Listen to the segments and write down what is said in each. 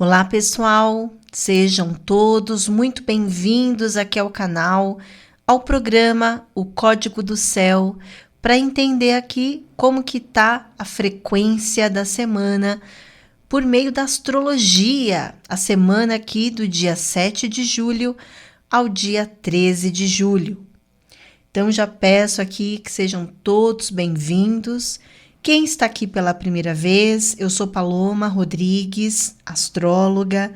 Olá pessoal, sejam todos muito bem-vindos aqui ao canal, ao programa O Código do Céu, para entender aqui como que tá a frequência da semana por meio da astrologia, a semana aqui do dia 7 de julho ao dia 13 de julho. Então já peço aqui que sejam todos bem-vindos. Quem está aqui pela primeira vez, eu sou Paloma Rodrigues, astróloga,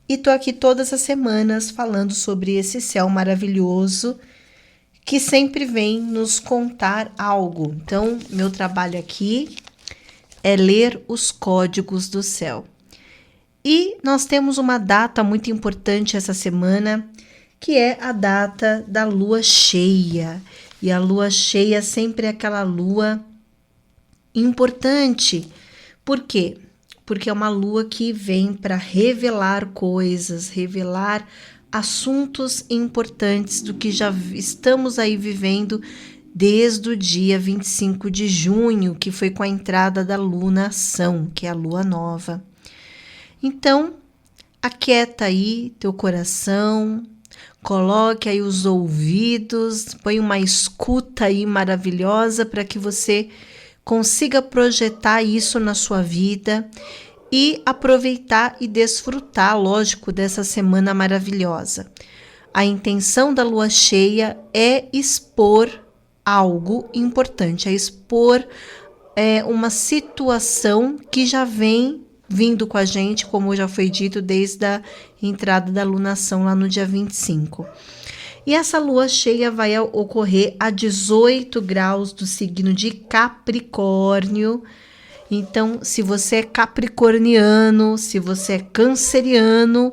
e estou aqui todas as semanas falando sobre esse céu maravilhoso que sempre vem nos contar algo. Então, meu trabalho aqui é ler os códigos do céu. E nós temos uma data muito importante essa semana, que é a data da lua cheia. E a lua cheia sempre é aquela lua importante. Por quê? Porque é uma lua que vem para revelar coisas, revelar assuntos importantes do que já estamos aí vivendo desde o dia 25 de junho, que foi com a entrada da lunação, que é a lua nova. Então, aquieta aí teu coração, coloque aí os ouvidos, põe uma escuta aí maravilhosa para que você consiga projetar isso na sua vida e aproveitar e desfrutar, lógico, dessa semana maravilhosa. A intenção da lua cheia é expor algo importante, é expor uma situação que já vem vindo com a gente, como já foi dito, desde a entrada da lunação lá no dia 25. E essa lua cheia vai ocorrer a 18 graus do signo de Capricórnio. Então, se você é capricorniano, se você é canceriano,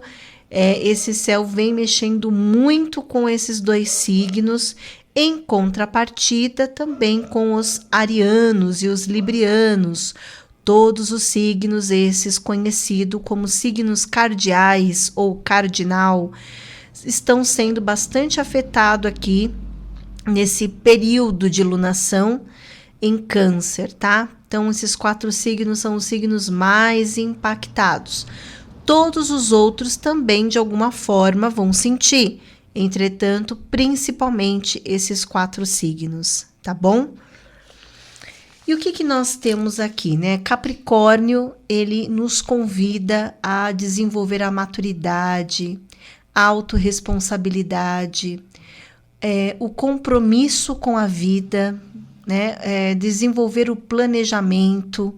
esse céu vem mexendo muito com esses dois signos, em contrapartida também com os arianos e os librianos, todos os signos esses conhecidos como signos cardeais ou cardinal, estão sendo bastante afetados aqui nesse período de lunação em Câncer, tá? Então, esses 4 signos são os signos mais impactados. Todos os outros também, de alguma forma, vão sentir. Entretanto, principalmente esses 4 signos, tá bom? E o que nós temos aqui, né? Capricórnio, ele nos convida a desenvolver a maturidade, a autorresponsabilidade, o compromisso com a vida, né? Desenvolver o planejamento.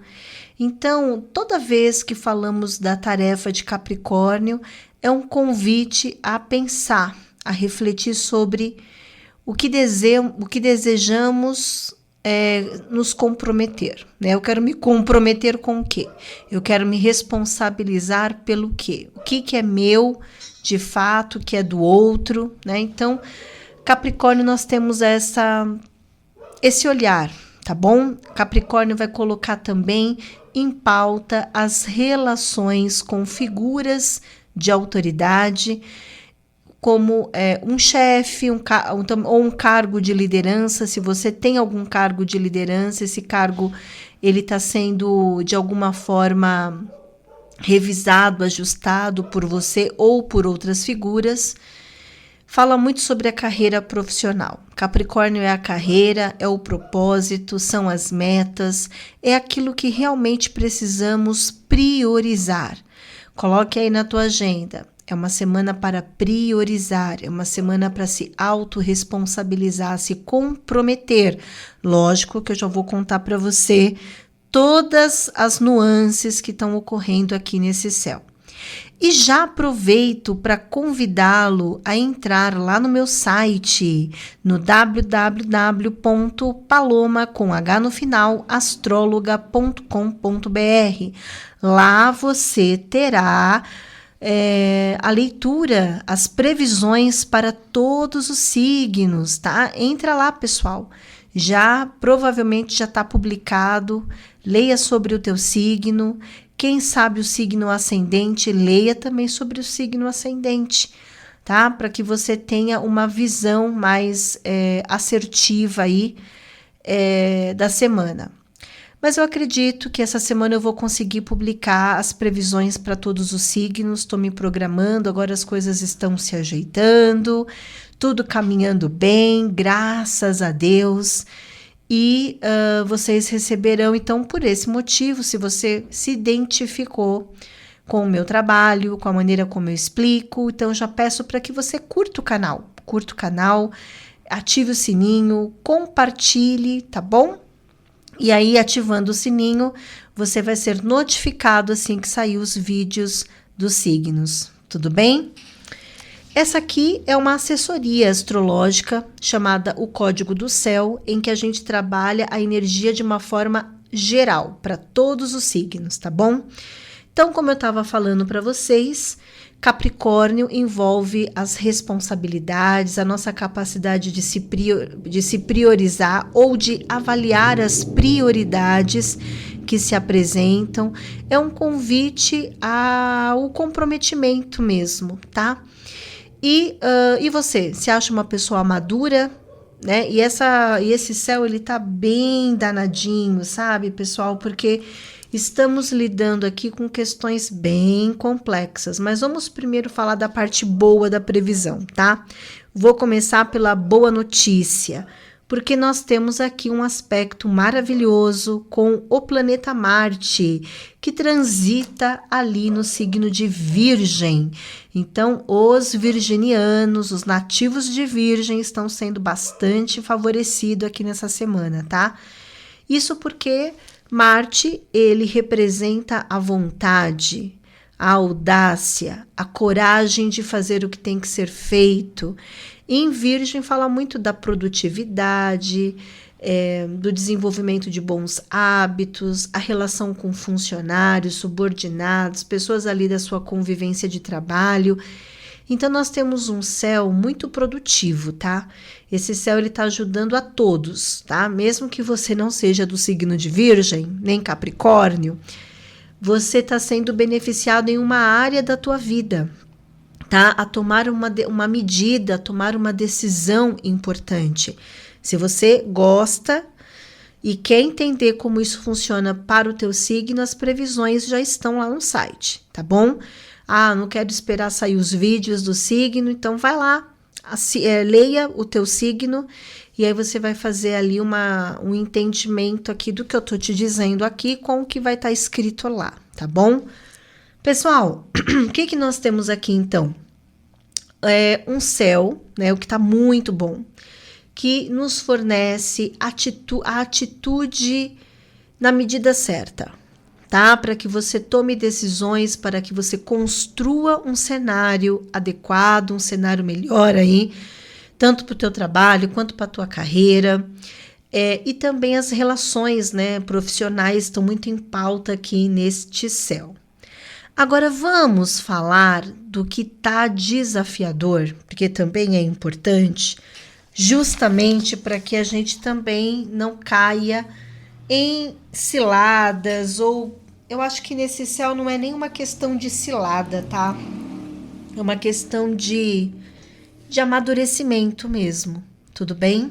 Então, toda vez que falamos da tarefa de Capricórnio, é um convite a pensar, a refletir sobre o que desejamos nos comprometer, né? Eu quero me comprometer com o quê? Eu quero me responsabilizar pelo quê? O que é meu, de fato, que é do outro, né? Então, Capricórnio, nós temos esse olhar, tá bom? Capricórnio vai colocar também em pauta as relações com figuras de autoridade, como um chefe, ou um cargo de liderança. Se você tem algum cargo de liderança, esse cargo ele está sendo, de alguma forma, revisado, ajustado por você ou por outras figuras. Fala muito sobre a carreira profissional. Capricórnio é a carreira, é o propósito, são as metas, é aquilo que realmente precisamos priorizar. Coloque aí na tua agenda. É uma semana para priorizar, é uma semana para se autorresponsabilizar, se comprometer. Lógico que eu já vou contar para você todas as nuances que estão ocorrendo aqui nesse céu. E já aproveito para convidá-lo a entrar lá no meu site, no www.paloma, com H no final, astróloga.com.br. Lá você terá a leitura, as previsões para todos os signos, tá? Entra lá, pessoal. Provavelmente já está publicado. Leia sobre o teu signo. Quem sabe o signo ascendente, leia também sobre o signo ascendente, tá? Para que você tenha uma visão mais assertiva aí da semana. Mas eu acredito que essa semana eu vou conseguir publicar as previsões para todos os signos. Estou me programando, agora as coisas estão se ajeitando, tudo caminhando bem, graças a Deus. E vocês receberão, então, por esse motivo, se você se identificou com o meu trabalho, com a maneira como eu explico, então já peço para que você curta o canal, ative o sininho, compartilhe, tá bom? E aí, ativando o sininho, você vai ser notificado assim que sair os vídeos dos signos, tudo bem? Essa aqui é uma assessoria astrológica chamada O Código do Céu, em que a gente trabalha a energia de uma forma geral, para todos os signos, tá bom? Então, como eu estava falando para vocês, Capricórnio envolve as responsabilidades, a nossa capacidade de se priorizar ou de avaliar as prioridades que se apresentam. É um convite ao comprometimento mesmo, tá? E você, se acha uma pessoa madura, né? E esse céu, ele tá bem danadinho, sabe, pessoal? Porque estamos lidando aqui com questões bem complexas, mas vamos primeiro falar da parte boa da previsão, tá? Vou começar pela boa notícia, porque nós temos aqui um aspecto maravilhoso com o planeta Marte, que transita ali no signo de Virgem. Então, os virginianos, os nativos de Virgem, estão sendo bastante favorecidos aqui nessa semana, tá? Isso porque Marte, ele representa a vontade, a audácia, a coragem de fazer o que tem que ser feito. E em Virgem fala muito da produtividade, do desenvolvimento de bons hábitos, a relação com funcionários, subordinados, pessoas ali da sua convivência de trabalho. Então, nós temos um céu muito produtivo, tá? Esse céu, ele tá ajudando a todos, tá? Mesmo que você não seja do signo de Virgem, nem Capricórnio, você está sendo beneficiado em uma área da tua vida, tá? A tomar uma medida, a tomar uma decisão importante. Se você gosta e quer entender como isso funciona para o teu signo, as previsões já estão lá no site, tá bom? Ah, não quero esperar sair os vídeos do signo, então vai lá, leia o teu signo e aí você vai fazer ali um entendimento aqui do que eu tô te dizendo aqui com o que vai estar escrito lá, tá bom? Pessoal, o que nós temos aqui então? Um céu, né, o que tá muito bom, que nos fornece a atitude na medida certa, tá? Para que você tome decisões, para que você construa um cenário adequado, um cenário melhor aí, tanto para o teu trabalho quanto para a tua carreira. E também as relações, né, profissionais estão muito em pauta aqui neste céu. Agora vamos falar do que está desafiador, porque também é importante, justamente para que a gente também não caia em ciladas, ou eu acho que nesse céu não é nem uma questão de cilada, tá? É uma questão de amadurecimento mesmo, tudo bem?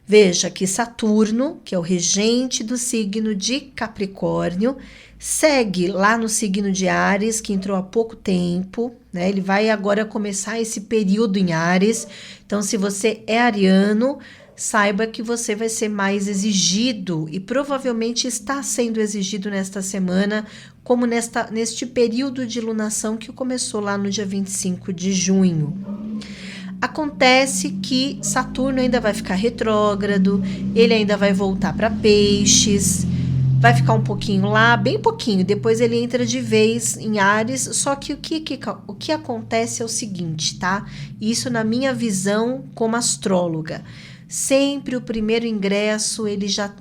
Veja que Saturno, que é o regente do signo de Capricórnio, segue lá no signo de Áries, que entrou há pouco tempo, né? Ele vai agora começar esse período em Áries. Então, se você é ariano, saiba que você vai ser mais exigido e provavelmente está sendo exigido nesta semana, como neste período de lunação que começou lá no dia 25 de junho. Acontece que Saturno ainda vai ficar retrógrado, ele ainda vai voltar para Peixes, vai ficar um pouquinho lá, bem pouquinho, depois ele entra de vez em Áries, só que o que acontece é o seguinte, tá? Isso na minha visão como astróloga. Sempre o primeiro ingresso, ele já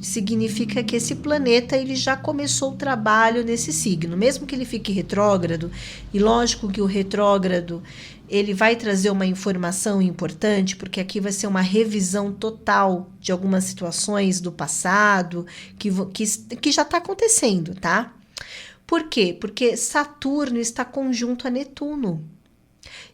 significa que esse planeta ele já começou o trabalho nesse signo, mesmo que ele fique retrógrado, e lógico que o retrógrado ele vai trazer uma informação importante, porque aqui vai ser uma revisão total de algumas situações do passado que já está acontecendo, tá? Por quê? Porque Saturno está conjunto a Netuno.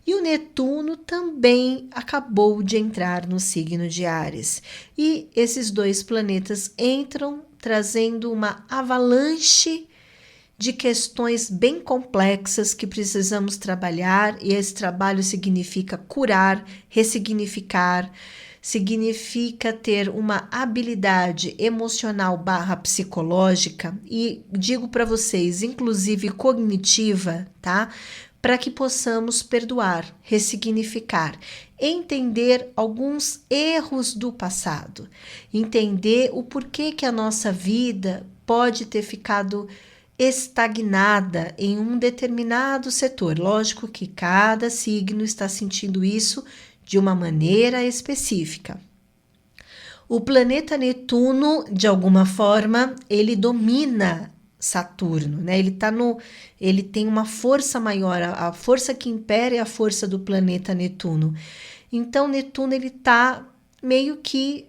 E o Netuno também acabou de entrar no signo de Áries. E esses dois planetas entram trazendo uma avalanche de questões bem complexas que precisamos trabalhar, e esse trabalho significa curar, ressignificar, significa ter uma habilidade emocional / psicológica, e digo para vocês, inclusive cognitiva, tá? Para que possamos perdoar, ressignificar, entender alguns erros do passado, entender o porquê que a nossa vida pode ter ficado estagnada em um determinado setor. Lógico que cada signo está sentindo isso de uma maneira específica. O planeta Netuno, de alguma forma, ele domina Saturno, né? Ele tem uma força maior, a força que impera é a força do planeta Netuno. Então, Netuno, ele tá meio que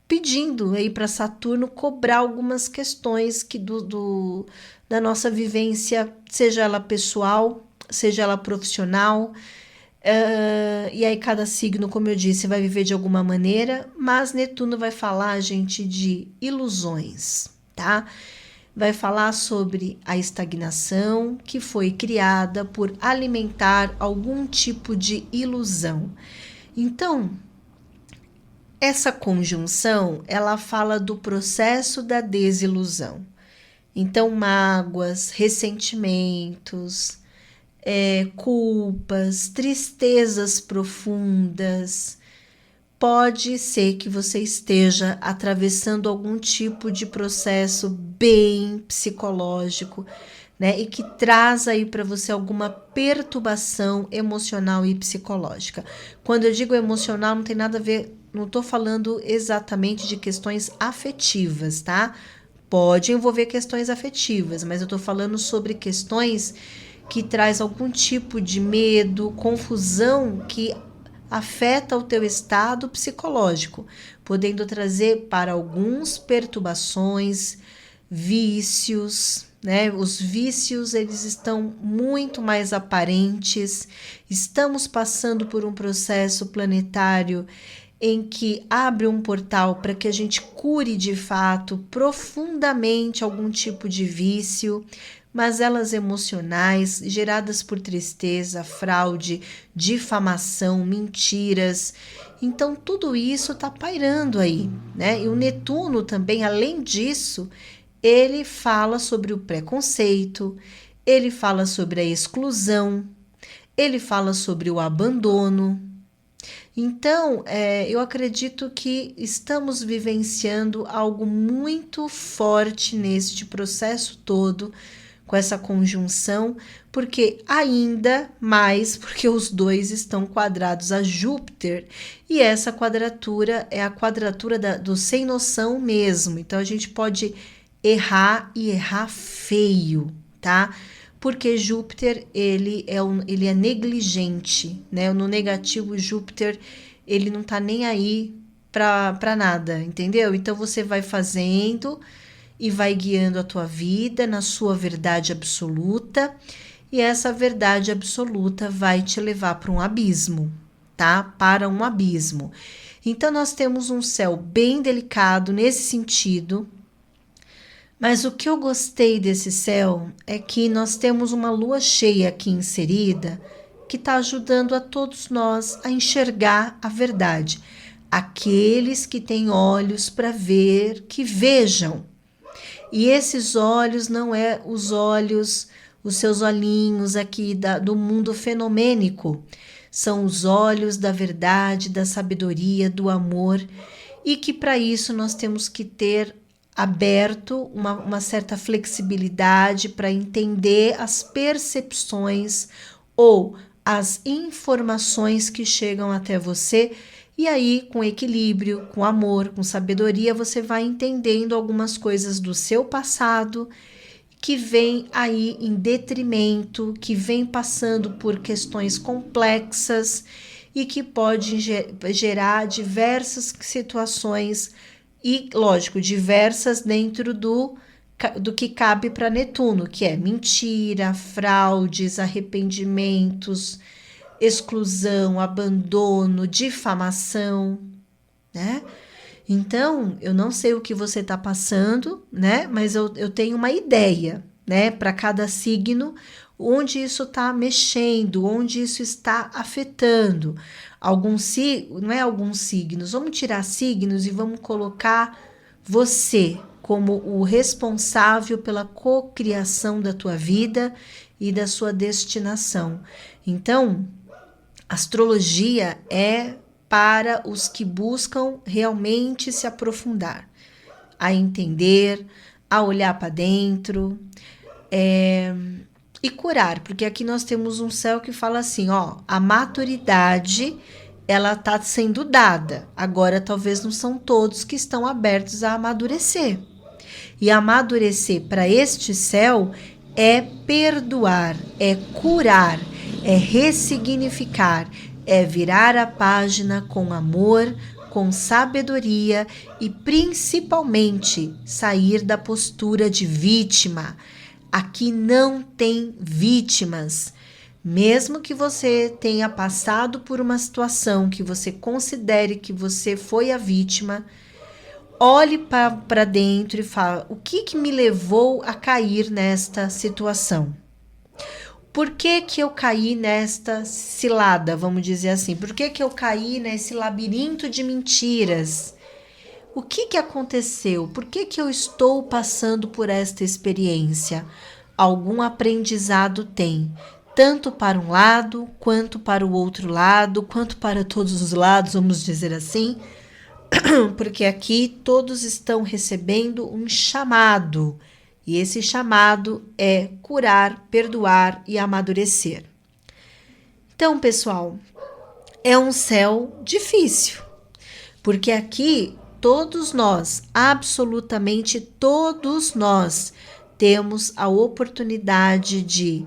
pedindo aí para Saturno cobrar algumas questões que da nossa vivência, seja ela pessoal, seja ela profissional. E aí cada signo, como eu disse, vai viver de alguma maneira, mas Netuno vai falar, gente, de ilusões, tá? Vai falar sobre a estagnação que foi criada por alimentar algum tipo de ilusão. Então, essa conjunção, ela fala do processo da desilusão. Então, mágoas, ressentimentos, culpas, tristezas profundas. Pode ser que você esteja atravessando algum tipo de processo bem psicológico, né? E que traz aí para você alguma perturbação emocional e psicológica. Quando eu digo emocional, não tem nada a ver, não estou falando exatamente de questões afetivas, tá? Pode envolver questões afetivas, mas eu estou falando sobre questões que traz algum tipo de medo, confusão que afeta o teu estado psicológico, podendo trazer para alguns perturbações, vícios, né? Os vícios, eles estão muito mais aparentes. Estamos passando por um processo planetário em que abre um portal para que a gente cure de fato profundamente algum tipo de vício, mas elas emocionais, geradas por tristeza, fraude, difamação, mentiras. Então, tudo isso está pairando aí, né? E o Netuno também, além disso, ele fala sobre o preconceito, ele fala sobre a exclusão, ele fala sobre o abandono. Então, eu acredito que estamos vivenciando algo muito forte neste processo todo, com essa conjunção, porque ainda mais, porque os dois estão quadrados a Júpiter, e essa quadratura é a quadratura do sem noção mesmo. Então, a gente pode errar e errar feio, tá? Porque Júpiter, ele é negligente, né? No negativo, Júpiter, ele não tá nem aí para nada, entendeu? Então, você vai fazendo e vai guiando a tua vida na sua verdade absoluta, e essa verdade absoluta vai te levar para um abismo, tá? Para um abismo. Então, nós temos um céu bem delicado nesse sentido, mas o que eu gostei desse céu é que nós temos uma lua cheia aqui inserida que está ajudando a todos nós a enxergar a verdade. Aqueles que têm olhos para ver, que vejam. E esses olhos não é os olhos, os seus olhinhos aqui do mundo fenomênico. São os olhos da verdade, da sabedoria, do amor. E que para isso nós temos que ter aberto uma certa flexibilidade para entender as percepções ou as informações que chegam até você. E aí, com equilíbrio, com amor, com sabedoria, você vai entendendo algumas coisas do seu passado que vem aí em detrimento, que vem passando por questões complexas e que pode gerar diversas situações e, lógico, diversas dentro do que cabe para Netuno, que é mentira, fraudes, arrependimentos, exclusão, abandono, difamação, né? Então, eu não sei o que você está passando, né? Mas eu tenho uma ideia, né? Para cada signo, onde isso está mexendo, onde isso está afetando. Não é alguns signos, vamos tirar signos e vamos colocar você como o responsável pela cocriação da tua vida e da sua destinação. Então, astrologia é para os que buscam realmente se aprofundar, a entender, a olhar para dentro, e curar, porque aqui nós temos um céu que fala assim, ó, a maturidade ela está sendo dada, agora talvez não são todos que estão abertos a amadurecer. E amadurecer para este céu é perdoar, é curar, é ressignificar, é virar a página com amor, com sabedoria e principalmente sair da postura de vítima. Aqui não tem vítimas. Mesmo que você tenha passado por uma situação que você considere que você foi a vítima, olhe para dentro e fale: o que me levou a cair nesta situação? Por que eu caí nesta cilada, vamos dizer assim? Por que eu caí nesse labirinto de mentiras? O que aconteceu? Por que eu estou passando por esta experiência? Algum aprendizado tem, tanto para um lado, quanto para o outro lado, quanto para todos os lados, vamos dizer assim, porque aqui todos estão recebendo um chamado, e esse chamado é curar, perdoar e amadurecer. Então, pessoal, é um céu difícil, porque aqui todos nós, absolutamente todos nós, temos a oportunidade de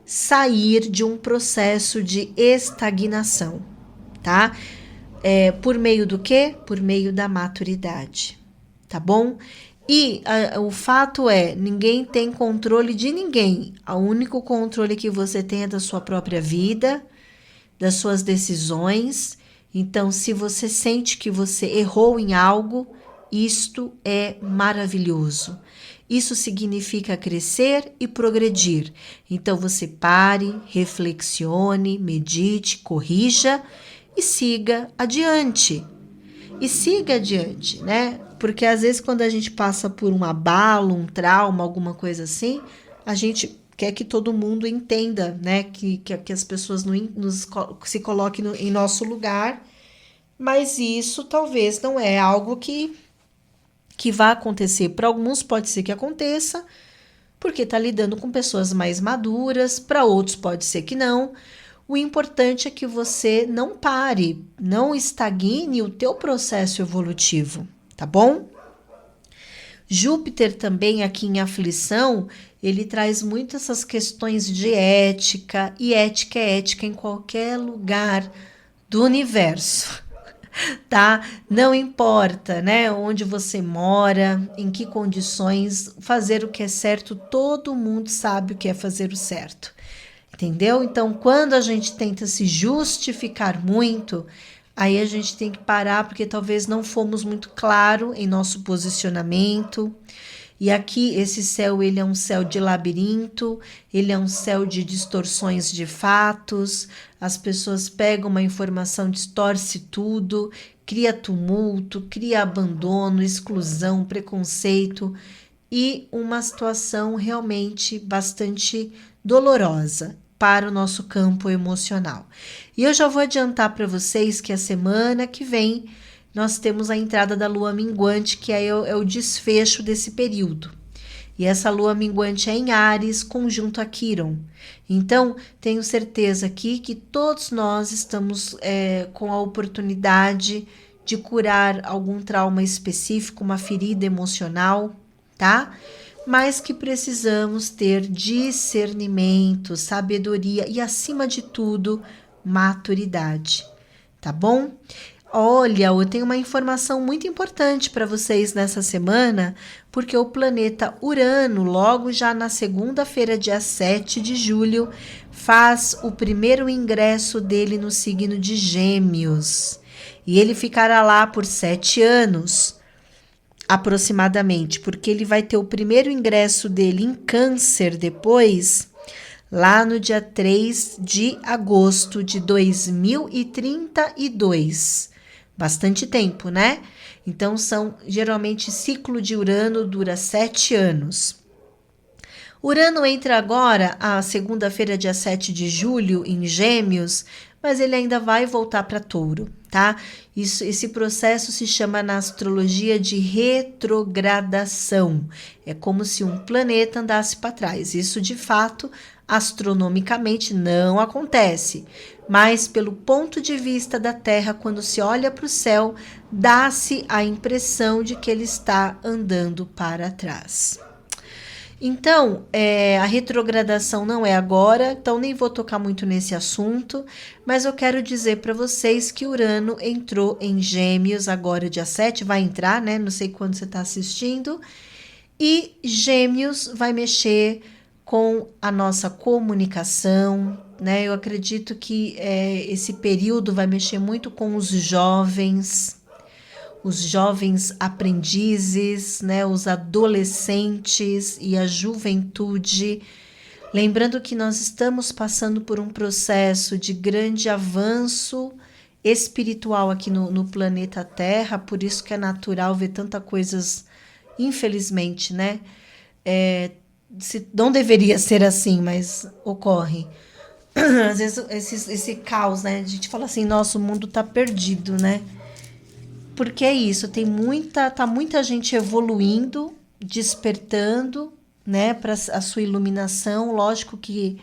sair de um processo de estagnação, tá? Por meio do quê? Por meio da maturidade, tá bom? E o fato é, ninguém tem controle de ninguém. O único controle que você tem é da sua própria vida, das suas decisões. Então, se você sente que você errou em algo, isto é maravilhoso. Isso significa crescer e progredir. Então, você pare, reflexione, medite, corrija e siga adiante. E siga adiante, né? Porque às vezes quando a gente passa por um abalo, um trauma, alguma coisa assim, a gente quer que todo mundo entenda, né? Que as pessoas se coloquem em nosso lugar, mas isso talvez não é algo que vai acontecer. Para alguns pode ser que aconteça, porque está lidando com pessoas mais maduras, para outros pode ser que não. O importante é que você não pare, não estagne o teu processo evolutivo, tá bom? Júpiter também aqui em aflição, ele traz muito essas questões de ética, e ética é ética em qualquer lugar do universo, tá? Não importa, né, onde você mora, em que condições, fazer o que é certo, todo mundo sabe o que é fazer o certo. Entendeu? Então, quando a gente tenta se justificar muito, aí a gente tem que parar, porque talvez não fomos muito claros em nosso posicionamento. E aqui, esse céu, ele é um céu de labirinto, ele é um céu de distorções de fatos, as pessoas pegam uma informação, distorce tudo, cria tumulto, cria abandono, exclusão, preconceito e uma situação realmente bastante dolorosa para o nosso campo emocional. E eu já vou adiantar para vocês que a semana que vem nós temos a entrada da lua minguante, que é o desfecho desse período. E essa lua minguante é em Áries, conjunto a Quirón. Então, tenho certeza aqui que todos nós estamos com a oportunidade de curar algum trauma específico, uma ferida emocional, tá? Mas que precisamos ter discernimento, sabedoria e, acima de tudo, maturidade, tá bom? Olha, eu tenho uma informação muito importante para vocês nessa semana, porque o planeta Urano, logo já na segunda-feira, dia 7 de julho, faz o primeiro ingresso dele no signo de Gêmeos. E ele ficará lá por 7 anos, aproximadamente, porque ele vai ter o primeiro ingresso dele em Câncer depois, lá no dia 3 de agosto de 2032. Bastante tempo, né? Então, geralmente, ciclo de Urano dura 7 anos. Urano entra agora, a segunda-feira, dia 7 de julho, em Gêmeos, mas ele ainda vai voltar para Touro, tá? Esse processo se chama na astrologia de retrogradação. É como se um planeta andasse para trás. Isso, de fato, astronomicamente não acontece, mas pelo ponto de vista da Terra, quando se olha para o céu, dá-se a impressão de que ele está andando para trás. Então, a retrogradação não é agora, então nem vou tocar muito nesse assunto, mas eu quero dizer para vocês que Urano entrou em Gêmeos agora, dia 7, vai entrar, né? Não sei quando você está assistindo, e Gêmeos vai mexer com a nossa comunicação, né? Eu acredito que esse período vai mexer muito com os jovens aprendizes, né, os adolescentes e a juventude. Lembrando que nós estamos passando por um processo de grande avanço espiritual aqui no planeta Terra, por isso que é natural ver tantas coisas, infelizmente, né? Não deveria ser assim, mas ocorre. Às vezes esse caos, né? A gente fala assim, nosso mundo tá perdido, né? Porque é isso, tá muita gente evoluindo, despertando, né, para a sua iluminação. Lógico que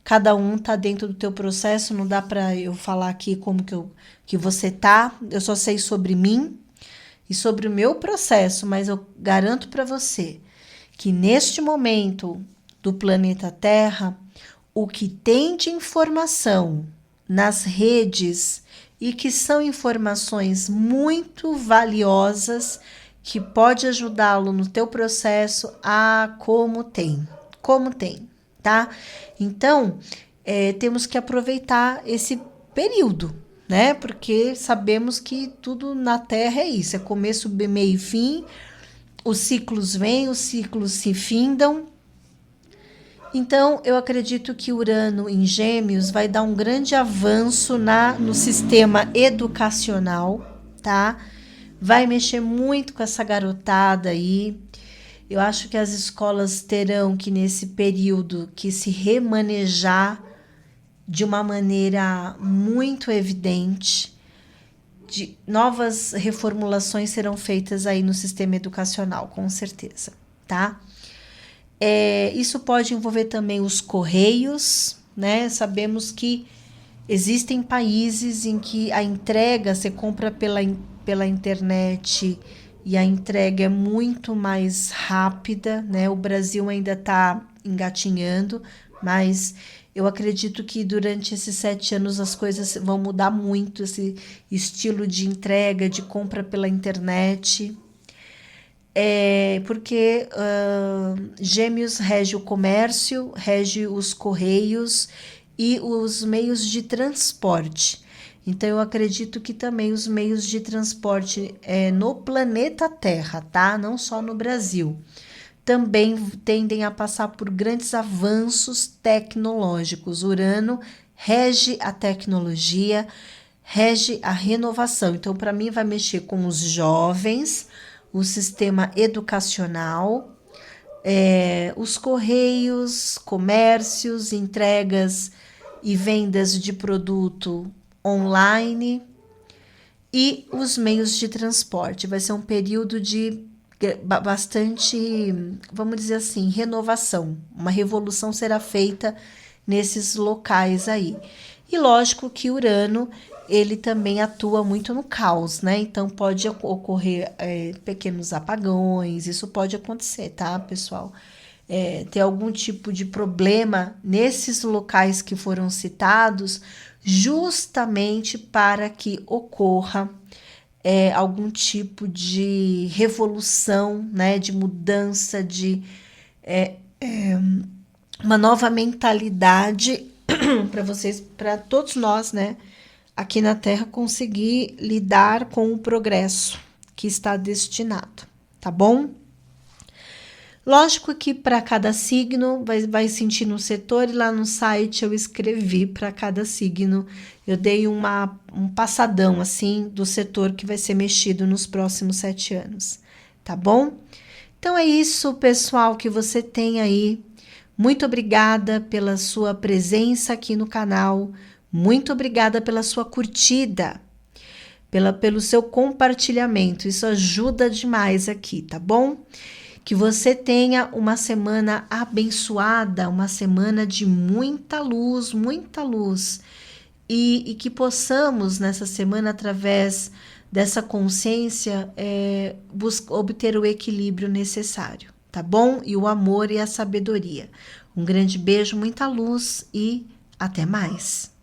cada um tá dentro do teu processo, não dá para eu falar aqui como que você tá. Eu só sei sobre mim e sobre o meu processo, mas eu garanto para você que neste momento do planeta Terra, o que tem de informação nas redes e que são informações muito valiosas que pode ajudá-lo no teu processo como tem, tá? Então, temos que aproveitar esse período, né? Porque sabemos que tudo na Terra é isso, é começo, meio e fim, os ciclos vêm, os ciclos se findam. Então, eu acredito que Urano em Gêmeos vai dar um grande avanço no sistema educacional, tá? Vai mexer muito com essa garotada aí. Eu acho que as escolas terão que, nesse período, que se remanejar de uma maneira muito evidente. Novas reformulações serão feitas aí no sistema educacional, com certeza, tá? Isso pode envolver também os correios, né? Sabemos que existem países em que a entrega, você compra pela internet e a entrega é muito mais rápida, né? O Brasil ainda está engatinhando, mas eu acredito que durante esses 7 anos as coisas vão mudar muito, esse estilo de entrega, de compra pela internet. Porque Gêmeos rege o comércio, rege os correios e os meios de transporte. Então, eu acredito que também os meios de transporte no planeta Terra, tá? Não só no Brasil, também tendem a passar por grandes avanços tecnológicos. Urano rege a tecnologia, rege a renovação. Então, para mim, vai mexer com os jovens, o sistema educacional, os correios, comércios, entregas e vendas de produto online e os meios de transporte. Vai ser um período de bastante, vamos dizer assim, renovação. Uma revolução será feita nesses locais aí. E lógico que Urano, ele também atua muito no caos, né? Então pode ocorrer pequenos apagões, isso pode acontecer, tá, pessoal? Ter algum tipo de problema nesses locais que foram citados, justamente para que ocorra algum tipo de revolução, né? De mudança, de uma nova mentalidade para vocês, para todos nós, né? aqui na Terra conseguir lidar com o progresso que está destinado, tá bom? Lógico que para cada signo vai sentir no setor, e lá no site eu escrevi para cada signo, eu dei um passadão assim do setor que vai ser mexido nos próximos 7 anos, tá bom? Então é isso, pessoal, que você tem aí. Muito obrigada pela sua presença aqui no canal, muito obrigada pela sua curtida, pelo seu compartilhamento, isso ajuda demais aqui, tá bom? Que você tenha uma semana abençoada, uma semana de muita luz, e que possamos nessa semana, através dessa consciência, obter o equilíbrio necessário, tá bom? E o amor e a sabedoria. Um grande beijo, muita luz e até mais!